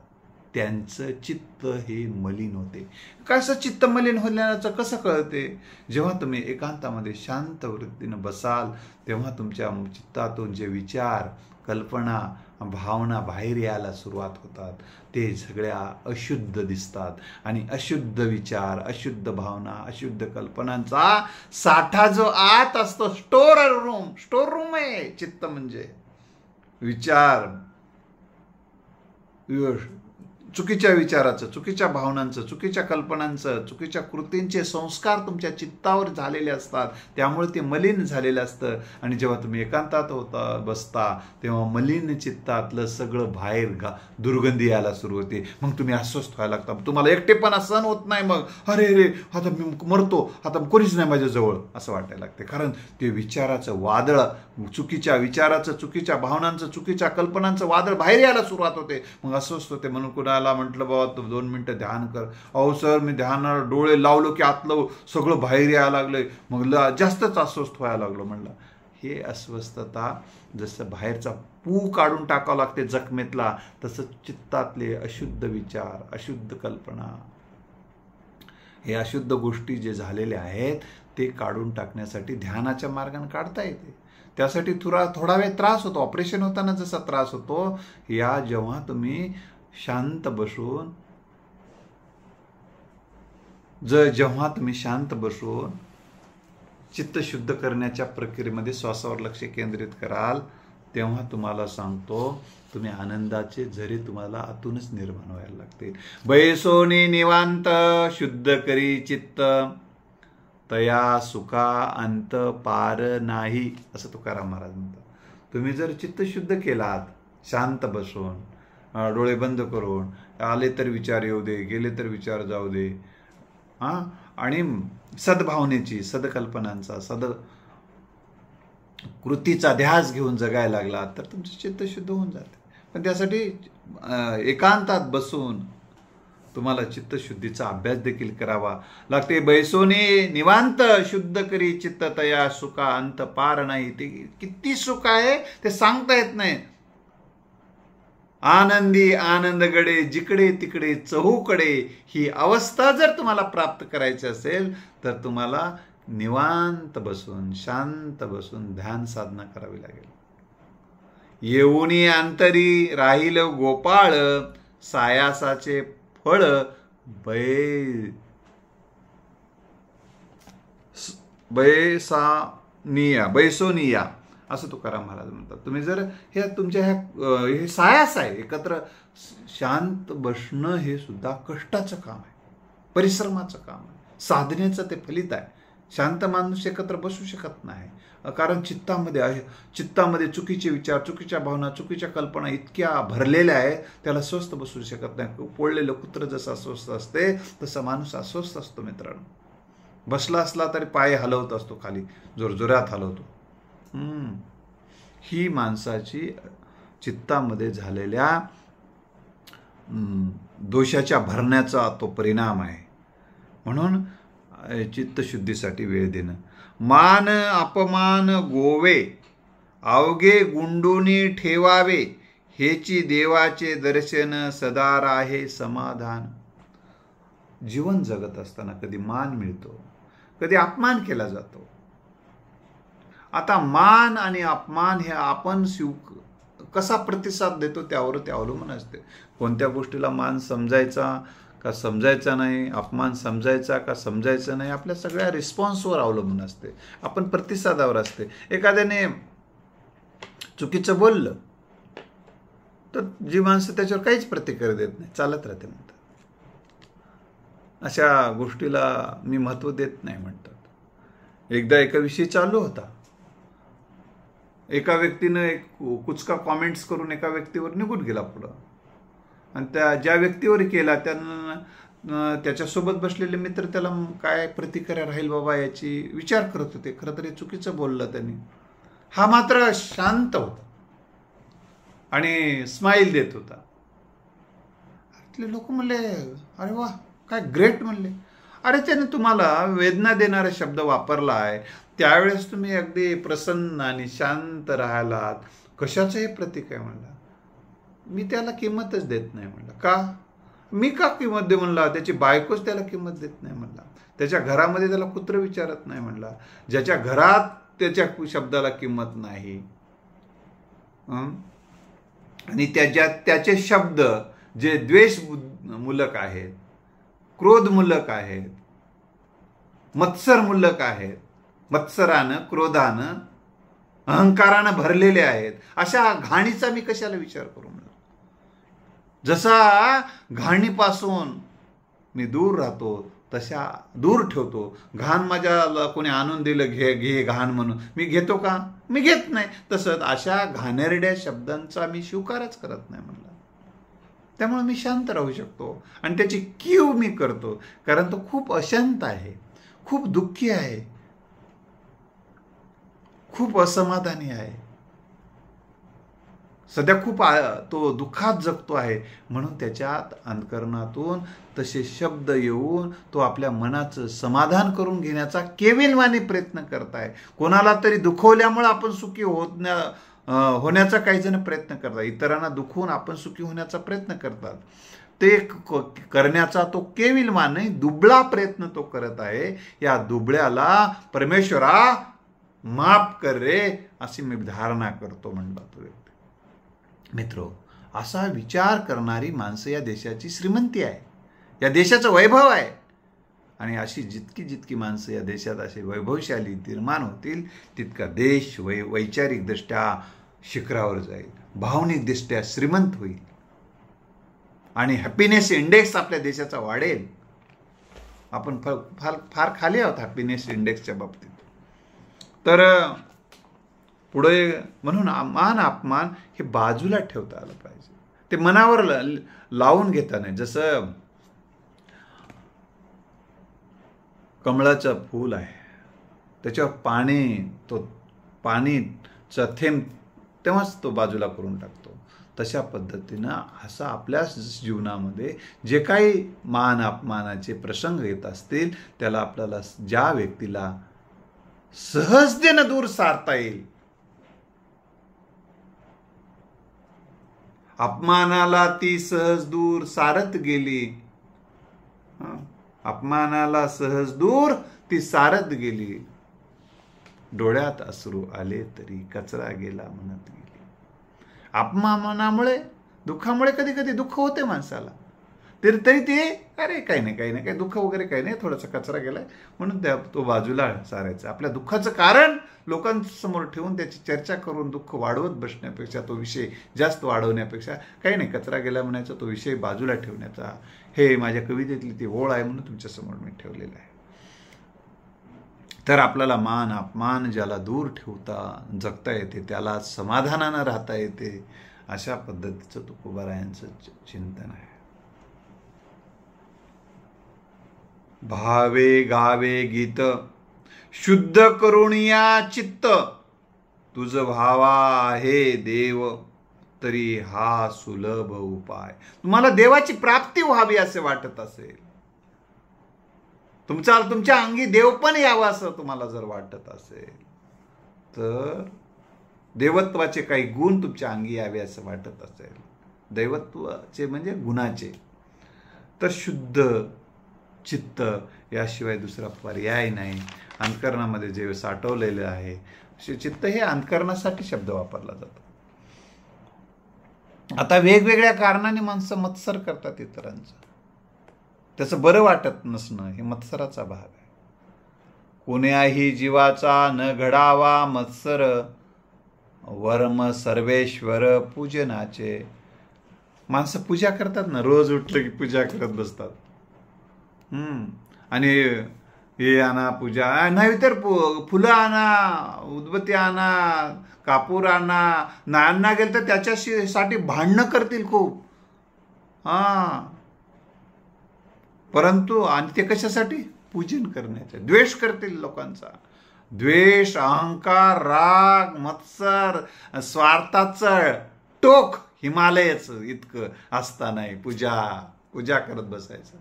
त्यांचं चित्त हे मलिन होते. कसं चित्त मलिन होण्याचं कसं कळते? जेव्हा तुम्ही एकांतामध्ये शांत वृत्तीनं बसाल, तेव्हा तुमच्या चित्तातून जे विचार, कल्पना, भावना बाहेर यायला सुरुवात होतात. ते सगळ्या अशुद्ध दिसतात. आणि अशुद्ध विचार, अशुद्ध भावना, अशुद्ध कल्पनांचा साठा जो आत असतो, स्टोर रूम आहे चित्त. म्हणजे विचार, चुकीच्या विचाराचं, चुकीच्या भावनांचं, चुकीच्या कल्पनांचं, चुकीच्या कृतींचे संस्कार तुमच्या चित्तावर झालेले असतात. त्यामुळे ते मलिन झालेलं असतं. आणि जेव्हा तुम्ही एकांतात बसता, तेव्हा मलिन चित्तातलं सगळं बाहेर दुर्गंधी यायला सुरू होते. मग तुम्ही अस्वस्थ व्हायला लागता, तुम्हाला एकटेपणा सहन होत नाही. मग अरे आता मी मरतो, आता कोणीच नाही माझ्याजवळ असं वाटायला लागते. कारण ते विचाराचं वादळ, चुकीच्या विचाराचं, चुकीच्या भावनांचं, चुकीच्या कल्पनांचं वादळ बाहेर यायला सुरुवात होते. मग अस्वस्थ होते. म्हणून कुणाला म्हटलं बाबा तू 2 मिनिटं ध्यान कर. अहो सर, मी ध्यानाला डोळे लावलो की आतलं सगळं बाहेर यायला लागलंय, मग जास्तच अस्वस्थ व्हायला लागलो. म्हणलं हे अस्वस्थता जसं बाहेरचा पू काढून टाकावं लागते जखमेतला, तसं चित्तातले अशुद्ध विचार, अशुद्ध कल्पना, हे अशुद्ध गोष्टी जे झालेले आहेत ते काढून टाकण्यासाठी ध्यानाच्या मार्गाने काढता येते. त्यासाठी थोडा वेळ त्रास होतो. ऑपरेशन होताना जसा त्रास होतो, या जेव्हा तुम्ही शांत बसून चित्त शुद्ध करण्याच्या प्रक्रियेमध्ये श्वासावर लक्ष केंद्रित कराल, तेव्हा तुम्हाला सांगतो, तुम्ही आनंदाचे झरे तुम्हाला आतूनच निर्माण व्हायला लागतील. बैसोनी निवांत शुद्ध करी चित्त, तया सुखा अंत पार नाही, असं तुकाराम महाराज म्हणतात. तुम्ही जर चित्त शुद्ध केलात, शांत बसून, डोळे बंद करून, आले तर विचार येऊ दे, गेले तर विचार जाऊ दे, आणि सद्भावनेची, सदकल्पनांचा, कृतीचा ध्यास घेऊन जगायला लागला तर तुमचं चित्त शुद्ध होऊन जाते. पण त्यासाठी एकांतात बसून तुम्हाला चित्तशुद्धीचा अभ्यास देखील करावा लागते. बैसोने निवांत शुद्ध करी चित्त, तया सुखा अंत पार नाही. ते किती सुख आहे ते सांगता येत नाही. आनंदी आनंदगडे जिकडे तिकडे चहूकडे, ही अवस्था जर तुम्हाला प्राप्त करायची असेल तर तुम्हाला निवांत बसून, शांत बसून ध्यान साधना करावी लागेल. येऊनी अंतरी राहील गोपाळ, सायासाचे फळ बैसोनिया, असं तुकाराम महाराज म्हणतात. तुम्ही जर हे तुमच्या हे सायास आहे, एकत्र शांत बसणं हे सुद्धा कष्टाचं काम आहे, परिश्रमाचं काम आहे, साधनेचं ते फलित आहे. शांत माणूस एकत्र बसू शकत नाही, कारण चित्तामध्ये चुकीचे विचार, चुकीच्या भावना, चुकीच्या कल्पना इतक्या भरलेल्या आहेत, त्याला स्वस्थ बसू शकत नाही. पोळलेलं कुत्र जसं अस्वस्थ असते तसं माणूस अस्वस्थ असतो मित्रांनो. बसला असला तरी पाय हलवत असतो, खाली जोरजोरात हलवतो. ही माणसाची चित्तामध्ये झालेल्या दोषाच्या भरण्याचा तो परिणाम आहे. म्हणून चित्तशुद्धीसाठी वेळ देणं. मान अपमान गोवे अवघे गुंडुनी ठेवावे, हेची देवाचे दर्शन सदा राहे समाधान. जीवन जगत असताना कधी मान मिळतो, कधी अपमान केला जातो. आता मान आणि अपमान हे आपण कसा प्रतिसाद देतो त्यावर ते अवलंबून असते. कोणत्या गोष्टीला मान समजायचा का समजायचा नाही, अपमान समजायचा का समजायचा नाही, आपल्या सगळ्या रिस्पॉन्सवर अवलंबून असते, आपण प्रतिसादावर असते. एखाद्याने चुकीचं बोललं तर जी माणसं त्याच्यावर काहीच प्रतिक्रिया देत नाही, चालत राहते म्हणतात. अशा गोष्टीला मी महत्त्व देत नाही म्हणतात. एकदा एका विषयी चालू होता, एका व्यक्तीनं एक कुचका कॉमेंट्स करून एका व्यक्तीवर निघून गेला पुढं, आणि त्या ज्या व्यक्तीवर केला त्यांना त्याच्यासोबत बसलेले मित्र त्याला काय प्रतिक्रिया राहील बाबा याची विचार करत होते. खरं तर हे चुकीचं बोललं त्यांनी. हा मात्र शांत होता आणि स्माईल देत होता. लोक म्हणले अरे वा काय ग्रेट म्हणले. अरे त्याने तुम्हाला वेदना देणारा शब्द वापरला आहे, त्यावेळेस तुम्ही अगदी प्रसन्न आणि शांत राहायलात, कशाचं हे प्रतीक आहे म्हणला. मी त्याला किंमतच देत नाही म्हणला. का मी का किंमत दे म्हणला, त्याची बायकोच त्याला किंमत देत नाही म्हणला, त्याच्या घरामध्ये त्याला कुत्र विचारत नाही म्हणला, ज्याच्या घरात त्याच्या शब्दाला किंमत नाही. आणि त्याचे शब्द जे द्वेष मूलक आहेत, क्रोधमूलक आहेत, मत्सरमूलक आहेत, मत्सरानं क्रोधानं अहंकारानं भरलेले आहेत, अशा घाणीचा मी कशाला विचार करू म्हणला. जसा घाणीपासून मी दूर राहतो तशा दूर ठेवतो. घाण माझ्याला कोणी आणून दिलं घे घाण म्हणून मी घेतो का, मी घेत नाही. तसंच अशा घाणेरड्या शब्दांचा मी स्वीकारच करत नाही म्हणला. त्यामुळे मी शांत राहू शकतो आणि त्याची कीव मी करतो, कारण तो खूप अशांत आहे, खूप दुःखी आहे, खूप असमाधानी आहे, सध्या खूप तो दुःखात जगतो आहे. म्हणून त्याच्यात अंतःकरणातून तसे शब्द येऊन तो आपल्या मनाचं समाधान करून घेण्याचा केविलवाणी प्रयत्न करताय. कोणाला तरी दुखवल्यामुळे आपण सुखी होण्याचा काही जण प्रयत्न करतात, इतरांना दुखवून आपण सुखी होण्याचा प्रयत्न करतात. ते करण्याचा तो केविलवाणी दुबळा प्रयत्न तो करत आहे. या दुबळ्याला परमेश्वरा माफ कर रे अशी मी धारणा करतो म्हणला तो व्यक्ती. मित्रो, असा विचार करणारी माणसं या देशाची श्रीमंती आहे, या देशाचं वैभव आहे. आणि अशी जितकी माणसं या देशात अशी वैभवशाली निर्माण होतील तितका देश वैचारिकदृष्ट्या शिखरावर जाईल, भावनिकदृष्ट्या श्रीमंत होईल आणि हॅपीनेस इंडेक्स आपल्या देशाचा वाढेल. आपण फार खाली आहोत हॅपीनेस इंडेक्सच्या बाबतीत. तर पुढे म्हणून मान अपमान हे बाजूला ठेवता आलं पाहिजे, ते मनावर लावून घेता नाही. जसं कमळाचं फूल आहे, त्याच्यावर पाणीचा थेंब तेव्हाच तो बाजूला करून टाकतो. तशा पद्धतीनं असं आपल्या जीवनामध्ये जे काही मान अपमानाचे प्रसंग येत असतील त्याला आपल्याला ज्या व्यक्तीला सहजतेनं दूर सारता येईल, अपमानाला ती सहज दूर सारत गेली, अपमानाला सहज दूर ती सारत गेली, डोळ्यात अश्रू आले तरी कचरा गेला म्हणत गेली. अपमानामुळे दुःखामुळे कधी कधी दुःख होते माणसाला, तरी ते अरे काही नाही दुःख वगैरे काही नाही, थोडासा कचरा गेलाय म्हणून तो बाजूला सारायचा. आपल्या दुःखाचं कारण लोकांसमोर ठेवून त्याची चर्चा करून दुःख वाढवत बसण्यापेक्षा, तो विषय जास्त वाढवण्यापेक्षा काही नाही कचरा गेला म्हणायचा, तो विषय बाजूला ठेवण्याचा. हे माझ्या कवितेतली ती ओळ आहे म्हणून तुमच्यासमोर मी ठेवलेलं आहे. तर आपल्याला मान अपमान ज्याला दूर ठेवता जगता येते, त्याला समाधानानं राहता येते, अशा पद्धतीचं तुकोबारायांचं चिंतन आहे. भावे गावे गीत शुद्ध करुणिया चित्त, तुझ भावा आहे देव, तरी हा सुलभ उपाय. तुम्हाला देवाची प्राप्ती व्हावी असे वाटत असेल, तुमच्या अंगी देव पण यावं असं तुम्हाला जर वाटत असेल, तर देवत्वाचे काही गुण तुमच्या अंगी यावे असं वाटत असेल, दैवत्वाचे म्हणजे गुणाचे, तर शुद्ध चित्त याशिवाय दुसरा पर्याय नाही. अंतकरणामध्ये जे साठवलेलं आहे चित्त, हे अंतकरणासाठी शब्द वापरला जातो. आता वेगवेगळ्या कारणाने माणसं मत्सर करतात इतरांचं, त्याचं बरं वाटत नसणं हे मत्सराचा भाग आहे. कोण्याही जीवाचा न घडावा मत्सर, वर्म सर्वेश्वर पूजनाचे. माणसं पूजा करतात ना, रोज उठलं की पूजा करत बसतात. आणि हे आणा पूजा, नाही तर फुलं आणा, उदबत्ती आणा, कापूर आणा, नाना गेल तर त्याच्यासाठी भांडणं करतील खूप. परंतु आणि ते कशासाठी? पूजन करण्याचे. द्वेष करतील लोकांचा. द्वेष, अहंकार, राग, मत्सर, स्वार्थाचं टोक हिमालयच इतकं असतानाही पूजा करत बसायचं.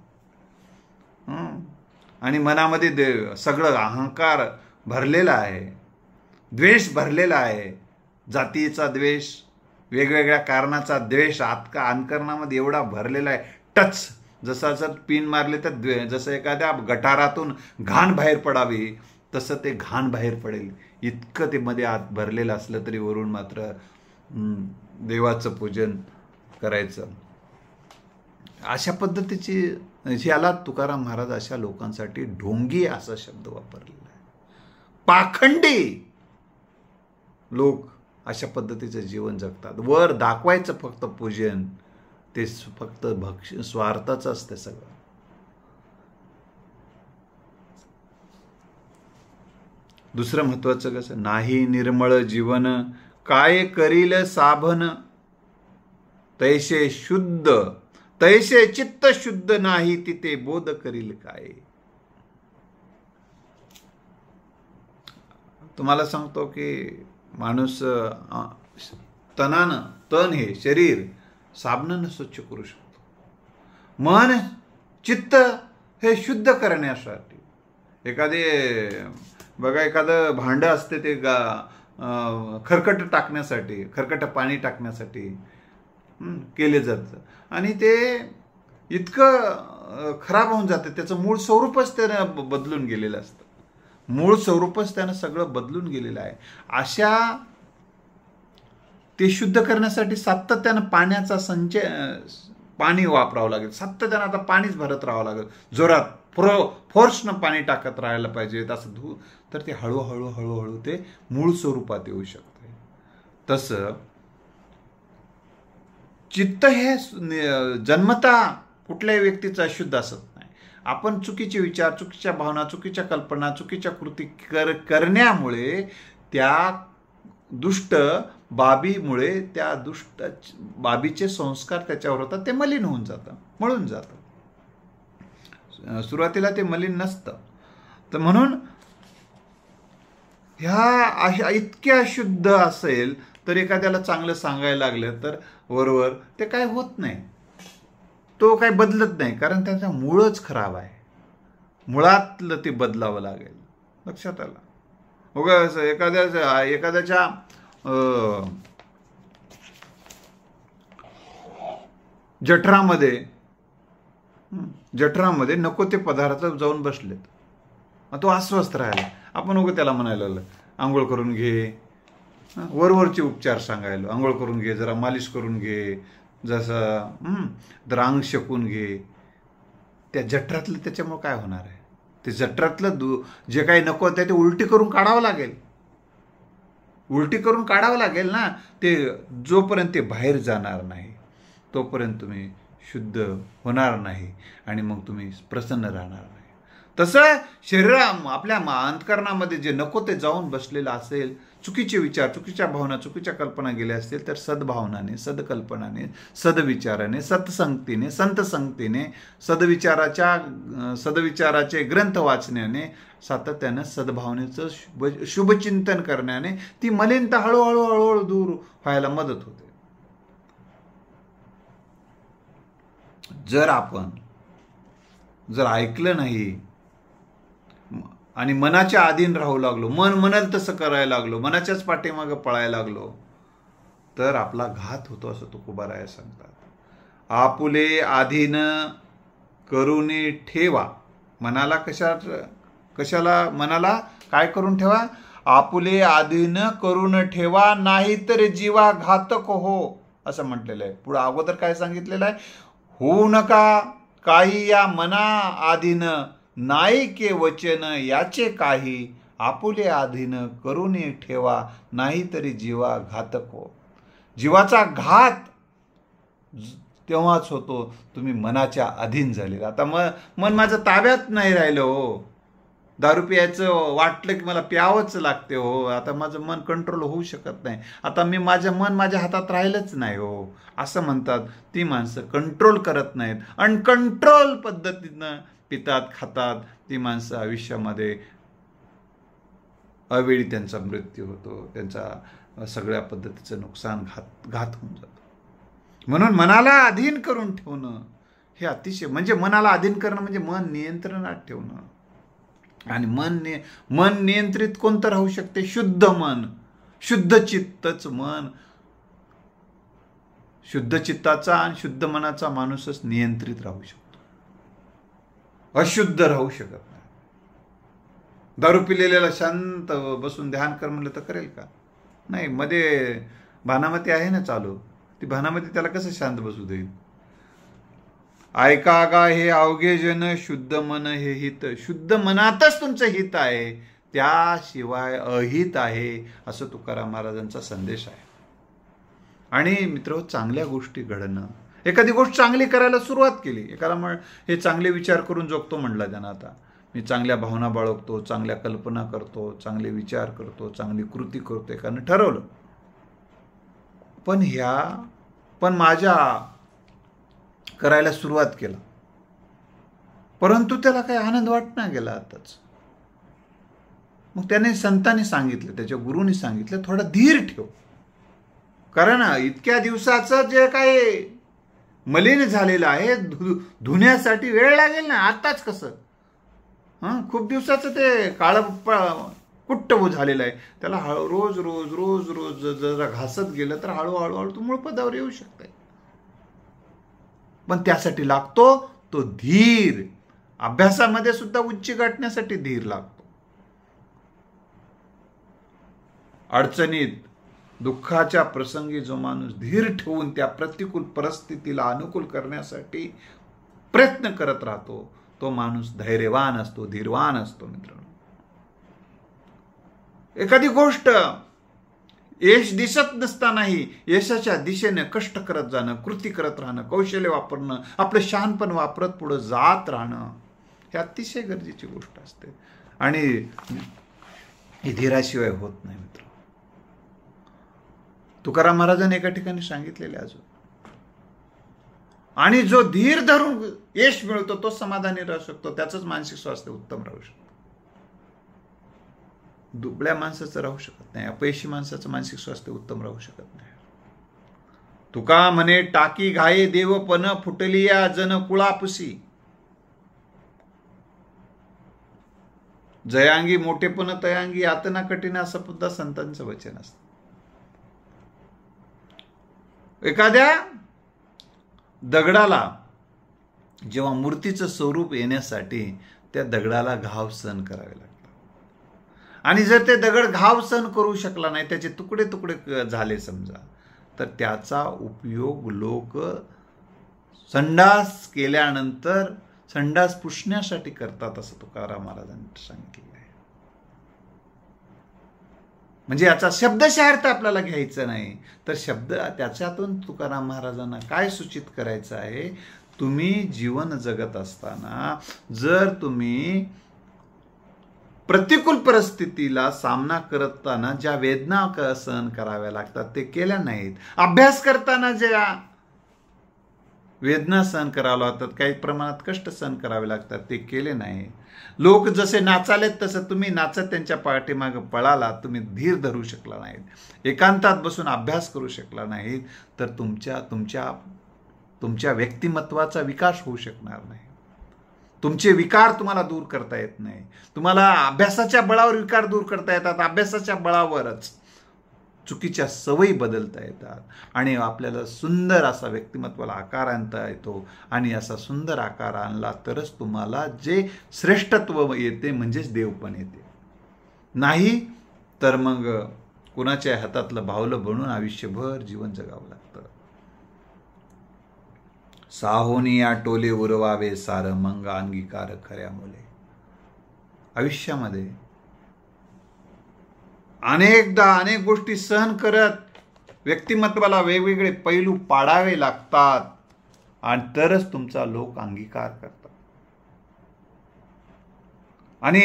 आणि मनामध्ये सगळं अहंकार भरलेला आहे, द्वेष भरलेला आहे, जातीचा द्वेष, वेगवेगळ्या कारणाचा द्वेष अंतकरणामध्ये एवढा भरलेला आहे. टच जसं पिन मारले तर जसं एखाद्या गटारातून घाण बाहेर पडावी तसं ते घाण बाहेर पडेल इतकं ते मध्ये आत भरलेलं असलं तरी वरून मात्र देवाचं पूजन करायचं. अशा पद्धतीची याला तुकाराम महाराज अशा लोकांसाठी ढोंगी असा शब्द वापरलेला आहे. पाखंडी लोक अशा पद्धतीचं जीवन जगतात. वर दाखवायचं फक्त पूजन, ते फक्त स्वार्थच असते सगळं. दुसरं महत्वाचं कसं, नाही निर्मळ जीवन काय करील साभन, तैसे शुद्ध तैसे चित्त शुद्ध नाही तिथे बोध करील काय. तुम्हाला सांगतो की माणूस तन हे शरीर साबणानं स्वच्छ करू शकतो. मन चित्त हे शुद्ध करण्यासाठी एखादं भांडं असते ते खरकट टाकण्यासाठी, खरकट पाणी टाकण्यासाठी केले जातं आणि ते इतकं खराब होऊन जातं, त्याचं मूळ स्वरूपच त्यानं बदलून गेलेलं असतं. मूळ स्वरूपच त्यानं सगळं बदलून गेलेलं आहे. अशा ते शुद्ध करण्यासाठी सातत्यानं पाण्याचा पाणी वापरावं लागेल. सातत्यानं आता पाणीच भरत राहावं लागेल, जोरात फोर्सनं पाणी टाकत राहायला पाहिजे. असं तर ते हळूहळू ते मूळ स्वरूपात येऊ शकते. तसं चित्त हे जन्मता कुठल्याही व्यक्तीचं अशुद्ध असत नाही. आपण चुकीचे विचार, चुकीच्या भावना, चुकीच्या कल्पना, चुकीच्या कृती करण्यामुळे, त्या दुष्ट बाबीमुळे, त्या दुष्ट बाबीचे संस्कार त्याच्यावर होतात, ते मलिन होऊन जातं, मळून जातं. सुरुवातीला ते मलिन नसतं. तर म्हणून ह्या इतक्या शुद्ध असेल तर एखाद्याला चांगलं सांगायला लागलं तर वरवर ते काय होत नाही, तो काय बदलत नाही, कारण त्याचा मूळच खराब आहे. मुळातलं ते बदलावं लागेल. लक्षात आलं? उगाच एखाद्याच्या जठरामध्ये नको ते पदार्थ जाऊन बसलेत, तो अस्वस्थ राहिला. आपण उगा त्याला म्हणायला लागलं आंघोळ करून घे, वरवरचे उपचार सांगायला, आंघोळ करून घे, जरा मालिश करून घे, जसं द्रांग शेकून घे. त्या जठरातलं त्याच्यामुळे काय होणार आहे, ते जठरातलं जे काही नको ते उलटी करून काढावं लागेल. उलटी करून काढावं लागेल ना. ते जोपर्यंत ते बाहेर जाणार नाही तोपर्यंत तुम्ही शुद्ध होणार नाही आणि मग तुम्ही प्रसन्न राहणार नाही. तसं आपल्या अंतकरणामध्ये जे नको ते जाऊन बसलेलं असेल, चुकीचे विचार, चुकीच्या भावना, चुकीच्या कल्पना गेल्या असतील, तर सद्भावनाने, सदकल्पनाने, सदविचाराने, सत्संगतीने, संत संगतीने, सदविचाराचे ग्रंथ वाचण्याने, सातत्यानं सद्भावनेचं शुभचिंतन करण्याने ती मलिनता हळूहळू दूर व्हायला मदत होते. जर आपण ऐकलं नाही आणि मनाच्या अधीन राहू लागलो, मन म्हणेल तसं करायला लागलो, मनाच्याच पाठीमागं पळायला लागलो, तर आपला घात होतो असं तुकोबाराया सांगतात. आपुले अधीन करूने ठेवा. मनाला कशाला मनाला काय करून ठेवा? आपुले अधीन करून ठेवा, नाहीतर जीवा घातक हो, असं म्हटलेलं आहे. पुढे अगोदर काय सांगितलेलं आहे? होऊ नका काही या मना अधीन, नाही के वचन याचे काही, आपुले अधीन करूने ठेवा, नाहीतरी जीवा घातक हो. जीवाचा घात तेव्हाच होतो तुम्ही मनाच्या अधीन झाले. आता मन माझं ताब्यात नाही राहिलं हो. दारू प्यायचं वाटलं की मला प्यावंच लागते हो. आता माझं मन कंट्रोल होऊ शकत नाही. आता मन माझ्या हातात राहिलंच नाही हो, असं म्हणतात. ती माणसं कंट्रोल करत नाहीत, अनकंट्रोल पद्धतीनं पितात, खातात. ती माणसं आयुष्यामध्ये अवेळी त्यांचा मृत्यू होतो, त्यांचा सगळ्या पद्धतीचं नुकसान घात होऊन जातो. म्हणून मनाला अधीन करून ठेवणं हे अतिशय, म्हणजे मनाला अधीन करणं म्हणजे मन नियंत्रणात ठेवणं. आणि मन नियंत्रित कोणतं राहू शकते? शुद्ध मन, शुद्ध चित्तच मन. शुद्ध चित्ताचा आणि शुद्ध मनाचा माणूसच नियंत्रित राहू शकतो, अशुद्ध राहू शकत नाही. दारू पिलेल्याला शांत बसून ध्यान कर म्हणलं तर करेल का? नाही. मध्ये भानामती आहे ना चालू, ती भानामती त्याला कसं शांत बसू देईल? ऐका गा हे अवघे जन, शुद्ध मन हे हित. शुद्ध मनातच तुमचं हित आहे, त्याशिवाय अहित आहे, असं तुकाराम महाराजांचा संदेश आहे. आणि मित्र, चांगल्या गोष्टी घडणं, एखादी गोष्ट चांगली करायला सुरुवात केली, एखादा हे चांगले विचार करून जगतो म्हटला त्यांना, आता मी चांगल्या भावना बाळगतो, चांगल्या कल्पना करतो, चांगले विचार करतो, चांगली कृती करतो, एकानं ठरवलं. पण माझ्या करायला सुरुवात केला, परंतु त्याला काही आनंद वाटणार गेला आताच. मग त्याने संतांनी सांगितलं, त्याच्या गुरुनी सांगितलं, थोडा धीर ठेव, कारण इतक्या दिवसाचं जे काही मलिन झालेलं आहे धुण्यासाठी वेळ लागेल ना. आताच कसं खूप दिवसाचं ते काळ कुट्ट झालेलं आहे, त्याला रोज रोज रोज रोज जरा घासत गेलं तर हळूहळू तो मूळ पदावर येऊ शकते. पण त्यासाठी लागतो तो धीर. अभ्यासामध्ये सुद्धा उच्च गाठण्यासाठी धीर लागतो. अडचणीत, दुःखाच्या प्रसंगी जो माणूस धीर ठेवून त्या प्रतिकूल परिस्थितीला अनुकूल करण्यासाठी प्रयत्न करत राहतो, तो माणूस धैर्यवान असतो, धीरवान असतो. मित्रांनो, एखादी गोष्ट यश दिसत नसतानाही यशाच्या दिशेने कष्ट करत जाणं, कृती करत राहणं, कौशल्य वापरणं, आपलं शहाणपण वापरत पुढे जात राहणं, हे अतिशय गरजेची गोष्ट असते. आणि ही धीराशिवाय होत नाही. मित्र, तुकाराम महाराजांनी एका ठिकाणी सांगितलेले अजून, आणि जो धीर धरून यश मिळतो तो समाधानी राहू शकतो, त्याचंच मानसिक स्वास्थ्य उत्तम राहू शकतो. दुबळ्या माणसाचं राहू शकत नाही, अपयशी माणसाचं मानसिक स्वास्थ्य उत्तम राहू शकत नाही. तुका म्हणे टाकी घाये देवपण, फुटलिया जन कुळापुसी. जयांगी मोठेपण तयांगी यातना कठीण, असं सुद्धा संतांचं वचन असतं. एखाद्या दगडाला जेव्हा मूर्तीचं स्वरूप येण्यासाठी त्या दगडाला घाव सहन करावे लागतात, आणि जर ते दगड घाव सहन करू शकला नाही, त्याचे तुकडे तुकडे झाले समजा, तर त्याचा उपयोग लोक संडास केल्यानंतर संडास पुसण्यासाठी करतात, असं तुकाराम महाराजांनी सांगितलेलं आहे. म्हणजे याचा शब्दशः अर्थ आपल्याला घ्यायचा नाही, तर त्याच्यातून तुकाराम महाराजांना काय सूचित करायचं आहे? तुम्ही जीवन जगत असताना जर तुम्ही प्रतिकूल परिस्थितीला सामना करताना ज्या वेदना सहन कराव्या लागतात ते केल्या नाहीत, अभ्यास करताना ज्या वेदना सहन कराव्या लागतात, काही प्रमाणात कष्ट सहन करावे लागतात, ते केले नाही. लोक जसे नाचालेत तसं तुम्ही नाचत त्यांच्या पाठीमागे पळाला, तुम्ही धीर धरू शकला नाहीत, एकांतात बसून अभ्यास करू शकला नाहीत, तर तुमच्या तुमच्या व्यक्तिमत्वाचा विकास होऊ शकणार नाही. तुमचे विकार तुम्हाला दूर करता येत नाही. तुम्हाला अभ्यासाच्या बळावर विकार दूर करता येतात. अभ्यासाच्या बळावरच चुकीच्या सवयी बदलता येतात आणि आपल्याला सुंदर असा व्यक्तिमत्वाला आकार आणता येतो. आणि असा सुंदर आकार आणला तरच तुम्हाला जे श्रेष्ठत्व येते म्हणजेच देव पण येते. नाही तर मग कुणाच्या हातातलं बाहुलं बनून आयुष्यभर जीवन जगावं लागतं. साहोनी या टोले उरवावे सार मंग अंगीकार खऱ्या मुले. आयुष्यामध्ये अनेकदा अनेक गोष्टी सहन करत व्यक्तिमत्वाला वेगवेगळे पैलू पाडावे लागतात आणि तरच तुमचा लोक अंगीकार करतात. आणि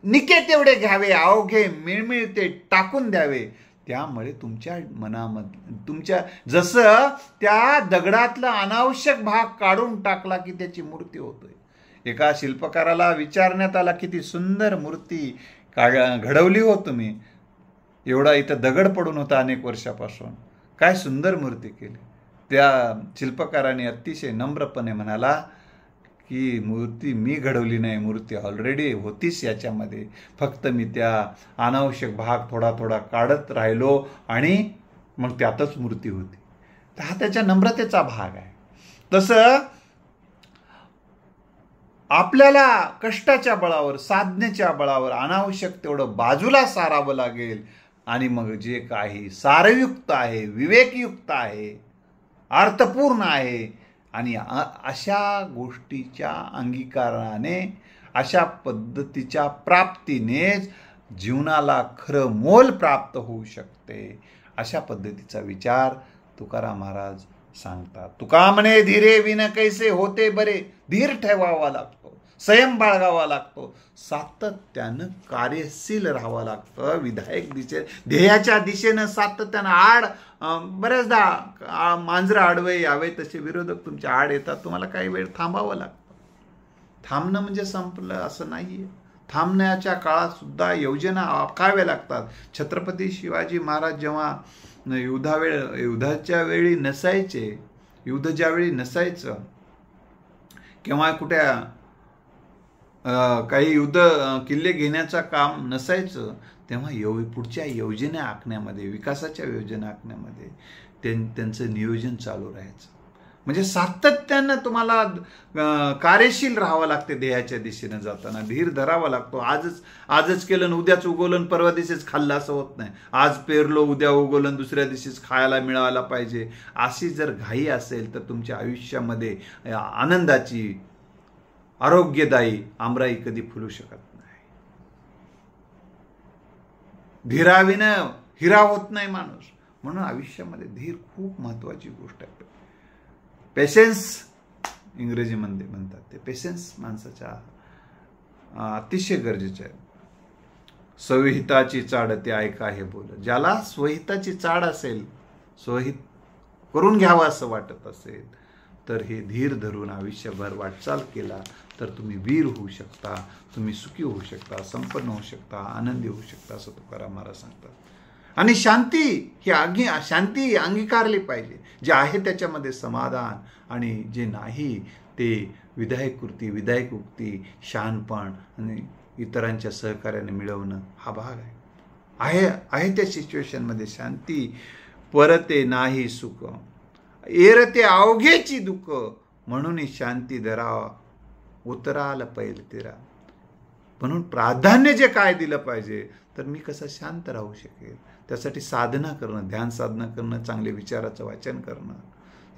निके तेवढे घ्यावे, अवघे मिळमिळते टाकून द्यावे. त्यामुळे तुमच्या मनामध्ये तुमच्या जसं त्या दगडातला अनावश्यक भाग काढून टाकला की त्याची मूर्ती होतोय. एका शिल्पकाराला विचारण्यात आला किती सुंदर मूर्ती घडवली हो तुम्ही. एवढा इथं दगड पडून होता अनेक वर्षापासून, काय सुंदर मूर्ती केली. त्या शिल्पकाराने अतिशय नम्रपणे म्हणाला की मूर्ती मी घडवली नाही, मूर्ती ऑलरेडी होतीच याच्यामध्ये, फक्त मी त्या अनावश्यक भाग थोडा थोडा काढत राहिलो आणि मग त्यातच मूर्ती होती. तर हा त्याच्या नम्रतेचा भाग आहे. तसं आपल्याला कष्टाच्या बळावर, साधनेच्या बळावर अनावश्यक तेवढं बाजूला सारावं लागेल आणि मग जे काही सारयुक्त आहे, विवेकयुक्त आहे, अर्थपूर्ण आहे आणि अशा गोष्टीच्या अंगीकाराने, अशा पद्धतीच्या प्राप्तीनेच जीवनाला खरं मोल प्राप्त होऊ शकते. अशा पद्धतीचा विचार तुकाराम महाराज सांगतात. तुका म्हणे धीरे विन कैसे होते बरे. धीर ठेवावा लागतो, संयम बाळगावा लागतो, सातत्यानं कार्यशील राहावं लागतं. विधायक ध्येयाच्या दिशेनं सातत्यानं बऱ्याचदा मांजरं आडवे यावे तसे विरोधक तुमच्या आड येतात. तुम्हाला काही वेळ थांबावं लागतं. थांबणं म्हणजे संपलं असं नाहीये. थांबण्याच्या काळात सुद्धा योजना आखाव्या लागतात. छत्रपती शिवाजी महाराज जेव्हा युद्धाच्या वेळी नसायचे, युद्ध ज्यावेळी नसायचं किंवा कुठे काही युद्ध किल्ले घेण्याचं काम नसायचं, तेव्हा पुढच्या योजना आखण्यामध्ये, विकासाच्या योजना आखण्यामध्ये त्यांचं नियोजन चालू राहायचं. म्हणजे सातत्यानं तुम्हाला कार्यशील राहावं लागते. ध्येयाच्या दिशेनं जाताना धीर धरावा लागतो. आजच केलं उद्याच उगवलं परवा दिवशीच खाल्लं असं होत नाही. आज पेरलो उद्या उगवलं दुसऱ्या दिवशीच खायला मिळायला पाहिजे. अशी जर घाई असेल तर तुमच्या आयुष्यामध्ये आनंदाची, आरोग्यदायी आमराई कधी फुलू शकत नाही. धीराविनं हिरा होत नाही माणूस. म्हणून आयुष्यामध्ये धीर खूप महत्वाची गोष्ट आहे. पेशन्स इंग्रजीमध्ये म्हणतात. ते पेशन्स माणसाच्या अतिशय गरजेचे आहे. स्वहिताची चाड ते ऐका हे बोल. ज्याला स्वहिताची चाड असेल, स्वहित करून घ्यावं असं वाटत असेल, तर हे धीर धरून आयुष्यभर वाटचाल केला तर तुम्ही वीर होऊ शकता, तुम्ही सुखी होऊ शकता, संपन्न होऊ शकता, आनंदी होऊ शकता असं तुकाराम महाराज सांगतात. आणि शांती अंगीकारली पाहिजे. जे आहे त्याच्यामध्ये समाधान आणि जे नाही ते विधायक कृती, विधायक उक्ती, शहाणपण आणि इतरांच्या सहकार्याने मिळवणं हा भाग आहे त्या सिच्युएशनमध्ये शांती. परते नाही सुख एरते अवघेची दुःख, म्हणून शांती धरावा उतराल पैल तेरा. म्हणून प्राधान्य जे काय दिलं पाहिजे, तर मी कसं शांत राहू शकेल त्यासाठी साधना करणं, ध्यान साधना करणं, चांगले विचाराचं वाचन करणं,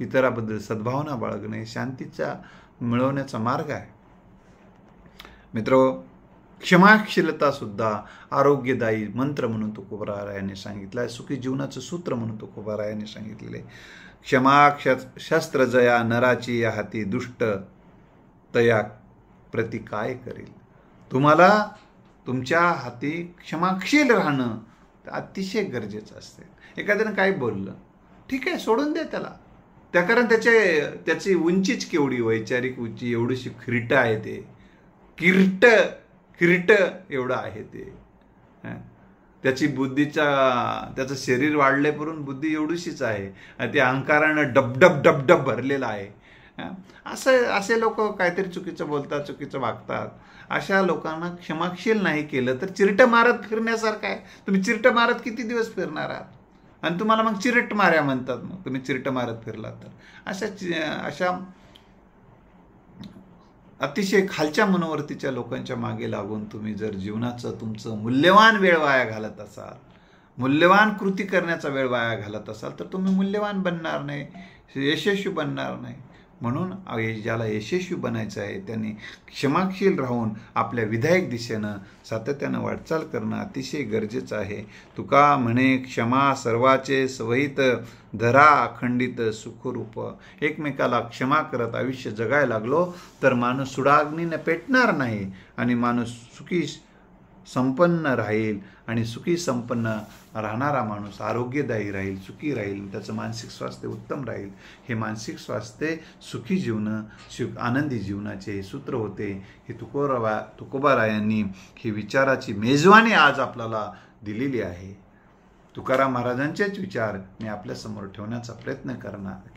इतराबद्दल सद्भावना बाळगणे शांतीचा मिळवण्याचा मार्ग आहे. मित्र, क्षमाशीलता सुद्धा आरोग्यदायी मंत्र म्हणून तुकोबारायाने सांगितलं आहे. सुखी जीवनाचं सूत्र म्हणून तुकोबारायाने सांगितलेले. क्षमा शस्त्र जया नराची या हाती, दुष्ट तया प्रति काय करेल. तुम्हाला तुमच्या हाती क्षमाशील राहणं अतिशय गरजेचं असते. एखाद्यानं काय बोललं, ठीक आहे सोडून दे त्याला. त्या कारण त्याची उंचीच केवढी, वैचारिक उंची एवढीशी खिरट आहे. ते किरट एवढं आहे ते. त्याची त्याचं शरीर वाढले पण बुद्धी एवढीशीच आहे आणि ते अहंकारानं डबडब डबडब भरलेलं आहे. असे लोक काहीतरी चुकीचं बोलतात, चुकीचं वागतात. अशा लोकांना क्षमाशील नाही केलं तर चिरटं मारत फिरण्यासारखं आहे. तुम्ही चिरटं मारत किती दिवस फिरणार आहात? आणि तुम्हाला मग चिरट माऱ्या म्हणतात. मग तुम्ही चिरटं मारत फिरलात तर अशा अतिशय खालच्या मनोवृत्तीच्या लोकांच्या मागे लागून तुम्ही जर जीवनाचं तुमचं मूल्यवान वेळ वाया घालत असाल, मूल्यवान कृती करण्याचा वेळ वाया घालत असाल, तर तुम्ही मूल्यवान बनणार नाही, यशस्वी बनणार नाही. म्हणून ज्याला यशस्वी बनायचं आहे त्यांनी क्षमाशील राहून आपल्या विधायक दिशेनं सातत्यानं वाटचाल करणं अतिशय गरजेचं आहे. तुका म्हणे, क्षमा सर्वाचे सवहित, धरा अखंडित सुखरूप. एकमेकाला क्षमा करत आयुष्य जगायला लागलो तर माणूस सुडाग्नीने पेटणार नाही आणि माणूस सुखी संपन्न राहील. आणि सुखी संपन्न राहणारा माणूस आरोग्यदायी राहील, सुखी राहील, त्याचं मानसिक स्वास्थ्य उत्तम राहील. हे मानसिक स्वास्थ्य सुखी जीवन, आनंदी जीवनाचे सूत्र होते. हे तुकोबारायांनी ही विचाराची मेजवानी आज आपल्याला दिलेली आहे. तुकाराम महाराजांचेच विचार मी आपल्यासमोर ठेवण्याचा प्रयत्न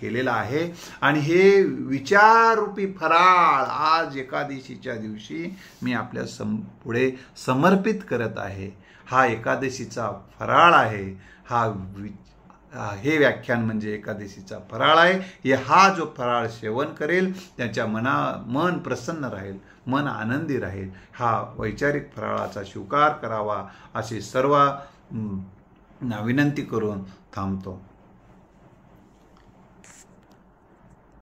केलेला आहे. आणि हे विचाररूपी फराळ आज एकादशीच्या दिवशी मी आपल्या पुढे समर्पित करत आहे. हा एकादशीचा फराळ आहे. हे व्याख्यान म्हणजे एकादशीचा फराळ आहे. हा जो फराळ सेवन करेल त्याच्या मन प्रसन्न राहील, मन आनंदी राहील. हा वैचारिक फराळाचा स्वीकार करावा अशी सर्व विनंती करून थांबतो.